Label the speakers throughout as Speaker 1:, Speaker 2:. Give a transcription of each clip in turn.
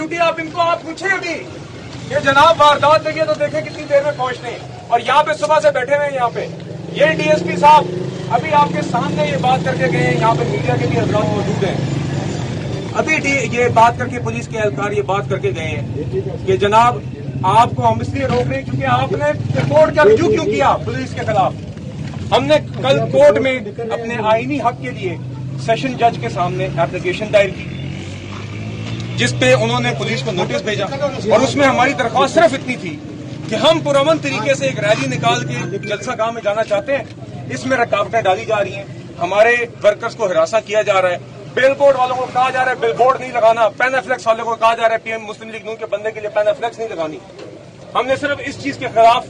Speaker 1: Duty आप इनको आप पूछे अभी ये जनाब वारदात देखिए तो देखें कितनी देर में पहुंचते हैं और यहाँ पे सुबह से बैठे हुए हैं। यहाँ पे ये डीएसपी साहब अभी आपके सामने ये बात करके गए हैं। यहाँ पे मीडिया के भी हजरात मौजूद हैं। अभी ये बात करके पुलिस के एहलकार ये बात करके गए हैं कि जनाब आपको हम इसलिए रोक रहे हैं क्योंकि आपने रिपोर्ट का रुजू क्यों किया पुलिस के खिलाफ। हमने कल कोर्ट में अपने आईनी हक के लिए सेशन जज के सामने एप्लीकेशन दायर की जिसपे उन्होंने पुलिस को नोटिस भेजा और उसमें हमारी दरख्वास्त सिर्फ इतनी थी कि हम पुरअमन तरीके से एक रैली निकाल के जलसा गांव में जाना चाहते हैं। इसमें रुकावटें डाली जा रही हैं, हमारे वर्कर्स को हिरासा किया जा रहा है, बिलबोर्ड वालों को कहा जा रहा है बिलबोर्ड नहीं लगाना, पैनाफ्लेक्स वालों को कहा जा रहा है पीएम मुस्लिम लीग नून के बंदे के लिए पैनाफ्लेक्स नहीं लगानी। हमने सिर्फ इस चीज के खिलाफ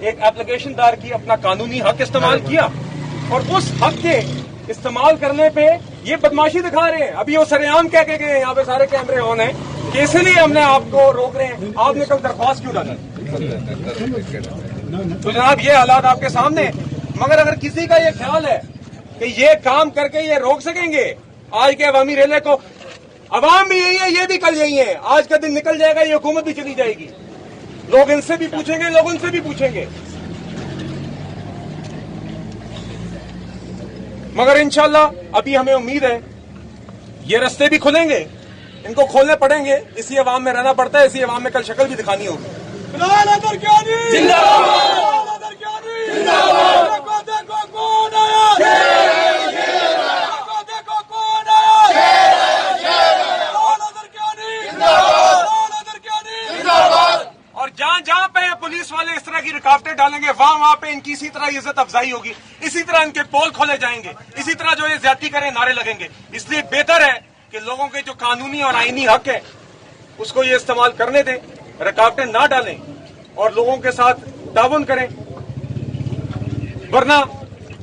Speaker 1: एक एप्लीकेशन दायर की, अपना कानूनी हक इस्तेमाल किया और उस हक के इस्तेमाल करने पे ये बदमाशी दिखा रहे हैं। अभी वो सरेआम कह के गए, यहाँ पे सारे कैमरे ऑन हैं कि इसलिए हमने आपको रोक रहे हैं। आपने कल दरख्वास्त क्यों डाला? तो जनाब ये हालात आपके सामने। मगर अगर किसी का ये ख्याल है कि ये काम करके ये रोक सकेंगे आज के अवामी रेले को, अवाम भी यही है, ये भी कल यही है। आज का दिन निकल जाएगा, ये हुकूमत भी चली जाएगी। लोग इनसे भी पूछेंगे, लोग उनसे भी पूछेंगे। मगर इंशाल्लाह अभी हमें उम्मीद है ये रास्ते भी खुलेंगे, इनको खोलने पड़ेंगे। इसी अवाम में रहना पड़ता है, इसी अवाम में कल शक्ल भी दिखानी होगी। और जहां जहां पे पुलिस वाले इस तरह की रुकावटें डालेंगे वहां पे इनकी इसी तरह इज्जत अफजाई होगी, इसी तरह इनके पोल खोले जाएंगे, इसी तरह जो ये ज्यादती करें नारे लगेंगे। इसलिए बेहतर है कि लोगों के जो कानूनी और आईनी हक है उसको ये इस्तेमाल करने दें, रुकावटें ना डालें और लोगों के साथ ताउन करें। वरना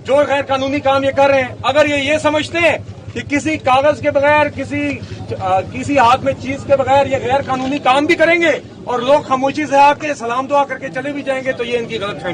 Speaker 1: जो गैर कानूनी काम ये कर रहे हैं, अगर ये समझते हैं कि किसी कागज के बगैर, किसी हाथ में चीज के बगैर ये गैर कानूनी काम भी करेंगे और लोग खामोशी से आके सलाम दुआ करके चले भी जाएंगे, तो ये इनकी गलतफहमी।